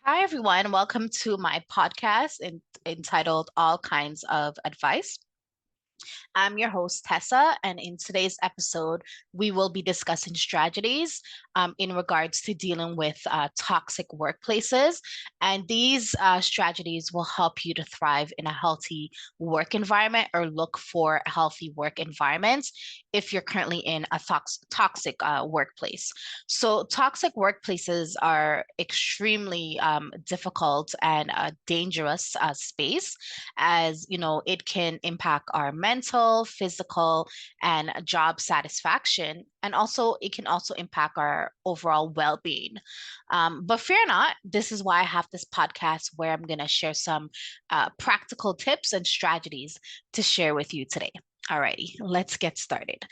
Hi, everyone. Welcome to my podcast entitled All Kinds of Advice. I'm your host, Tessa, and in today's episode, we will be discussing strategies in regards to dealing with toxic workplaces. And these strategies will help you to thrive in a healthy work environment or look for healthy work environments if you're currently in a toxic workplace. So, toxic workplaces are extremely difficult and dangerous space, as you know, it can impact our mental, physical, and job satisfaction. And also, it can also impact our overall well-being. But fear not, this is why I have this podcast where I'm going to share some practical tips and strategies to share with you today. Alrighty, let's get started.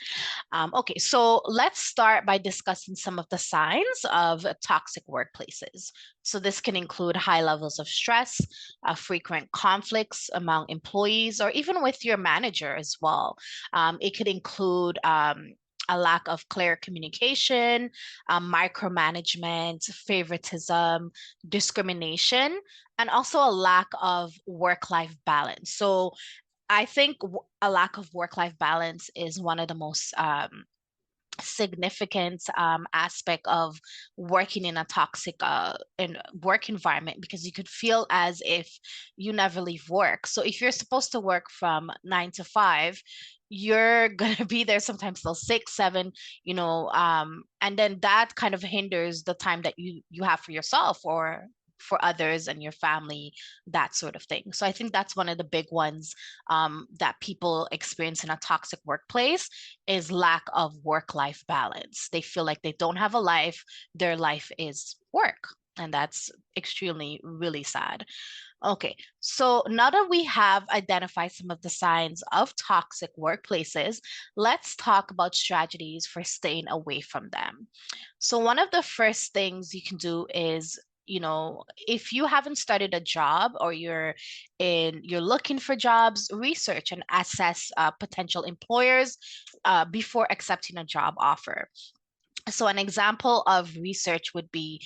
Okay, so let's start by discussing some of the signs of toxic workplaces. So this can include high levels of stress, frequent conflicts among employees, or even with your manager as well. It could include a lack of clear communication, micromanagement, favoritism, discrimination, and also a lack of work-life balance. So I think a lack of work-life balance is one of the most significant aspect of working in a toxic work environment, because you could feel as if you never leave work. So if you're supposed to work from 9 to 5, you're gonna be there sometimes till 6, 7, and then that kind of hinders the time that you have for yourself or for others and your family, that sort of thing. So I think that's one of the big ones that people experience in a toxic workplace is lack of work-life balance. They feel like they don't have a life, their life is work. And that's extremely, really sad. Okay, so now that we have identified some of the signs of toxic workplaces, let's talk about strategies for staying away from them. So, one of the first things you can do is, if you haven't started a job or you're looking for jobs, research and assess potential employers before accepting a job offer. So an example of research would be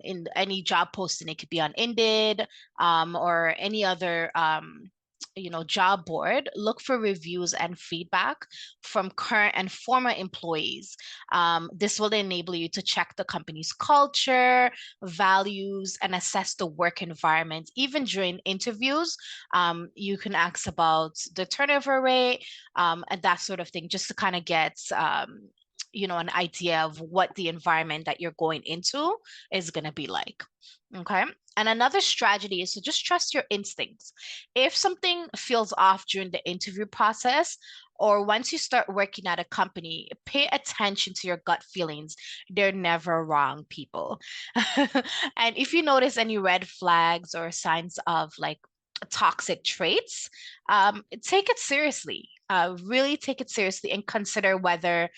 in any job posting. It could be on Indeed or any other job board. Look for reviews and feedback from current and former employees. This will enable you to check the company's culture, values, and assess the work environment. Even during interviews, you can ask about the turnover rate and that sort of thing, just to kind of get an idea of what the environment that you're going into is going to be like. Okay. And another strategy is to just trust your instincts. If something feels off during the interview process, or once you start working at a company, pay attention to your gut feelings. They're never wrong, people. And if you notice any red flags or signs of like toxic traits, take it seriously. Really take it seriously and consider whether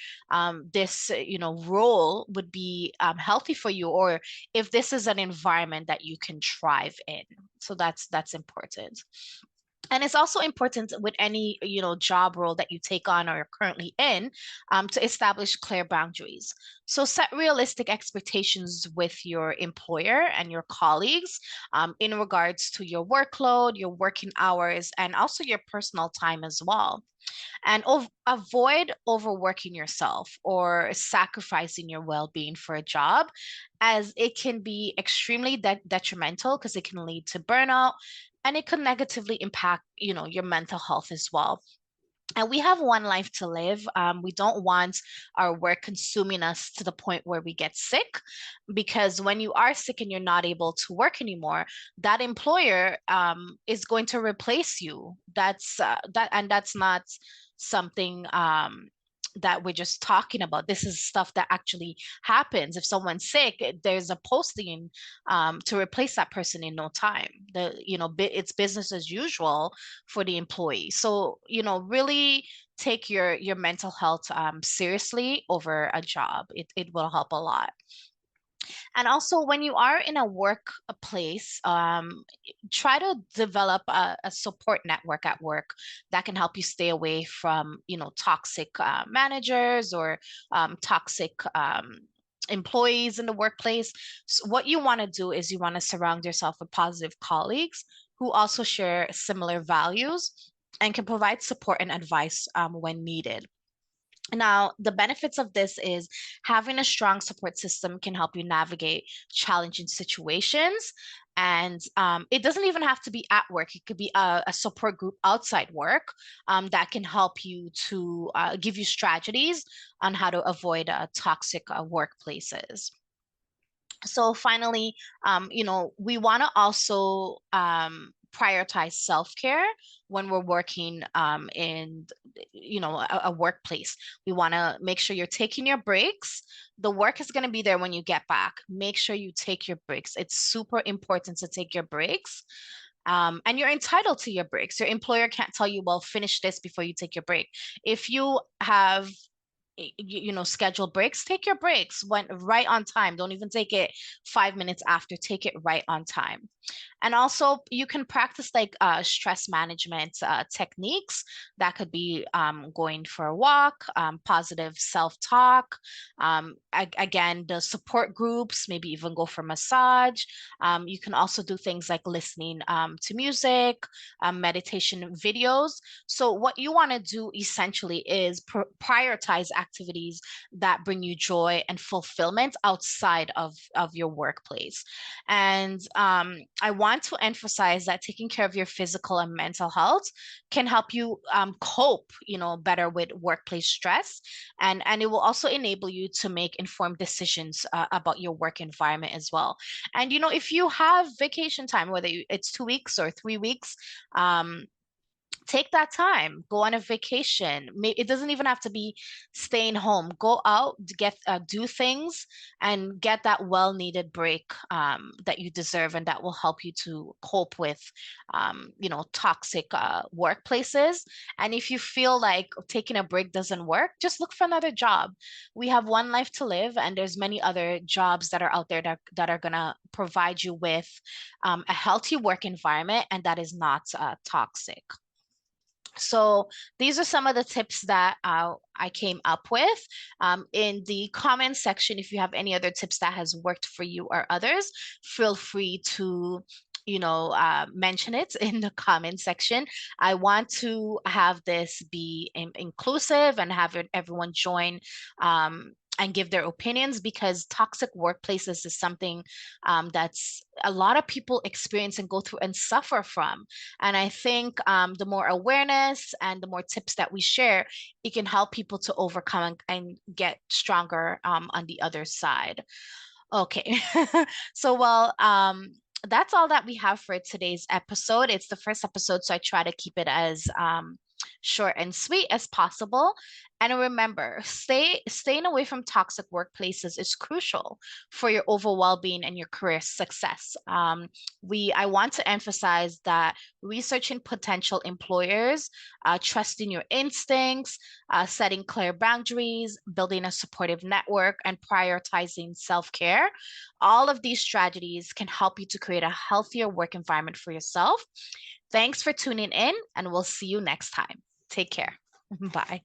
this, role would be healthy for you, or if this is an environment that you can thrive in. So that's important. And it's also important with any, job role that you take on or you're currently in, to establish clear boundaries. So set realistic expectations with your employer and your colleagues in regards to your workload, your working hours, and also your personal time as well. And avoid overworking yourself or sacrificing your well-being for a job, as it can be extremely detrimental because it can lead to burnout, and it can negatively impact, your mental health as well. And we have one life to live. We don't want our work consuming us to the point where we get sick, because when you are sick and you're not able to work anymore, that employer is going to replace you. That's not something that we're just talking about. This is stuff that actually happens. If someone's sick, there's a posting to replace that person in no time. It's business as usual for the employee. So, really take your mental health seriously over a job. It will help a lot. And also, when you are in a workplace, try to develop a support network at work that can help you stay away from, toxic managers or toxic employees in the workplace. So what you want to do is you want to surround yourself with positive colleagues who also share similar values and can provide support and advice when needed. Now, the benefits of this is having a strong support system can help you navigate challenging situations. And it doesn't even have to be at work. It could be a support group outside work that can help you to give you strategies on how to avoid toxic workplaces. So finally, we want to also prioritize self-care when we're working in, a workplace. We want to make sure you're taking your breaks. The work is going to be there when you get back. Make sure you take your breaks. It's super important to take your breaks. And you're entitled to your breaks. Your employer can't tell you, well, finish this before you take your break. If you have scheduled breaks, take your breaks when right on time. Don't even take it 5 minutes after, take it right on time. And also you can practice like stress management techniques. That could be going for a walk, positive self-talk, again, the support groups, maybe even go for massage. You can also do things like listening to music, meditation videos. So what you want to do essentially is prioritize activities that bring you joy and fulfillment outside of your workplace. And I want to emphasize that taking care of your physical and mental health can help you cope, better with workplace stress, and it will also enable you to make informed decisions about your work environment as well. And if you have vacation time, whether it's 2 weeks or 3 weeks, take that time, go on a vacation. It doesn't even have to be staying home. Go out, get do things, and get that well-needed break that you deserve, and that will help you to cope with, toxic workplaces. And if you feel like taking a break doesn't work, just look for another job. We have one life to live, and there's many other jobs that are out there that are gonna provide you with a healthy work environment, and that is not toxic. So these are some of the tips that I came up with. In the comment section, if you have any other tips that has worked for you or others, feel free to mention it in the comment section. I want to have this be inclusive and have everyone join and give their opinions, because toxic workplaces is something that's a lot of people experience and go through and suffer from. And I think the more awareness and the more tips that we share, it can help people to overcome and get stronger on the other side. Okay. So, well, that's all that we have for today's episode. It's the first episode, so I try to keep it as short and sweet as possible. And remember, staying away from toxic workplaces is crucial for your overall well-being and your career success. I want to emphasize that researching potential employers, trusting your instincts, setting clear boundaries, building a supportive network, and prioritizing self-care. All of these strategies can help you to create a healthier work environment for yourself. Thanks for tuning in, and we'll see you next time. Take care. Bye.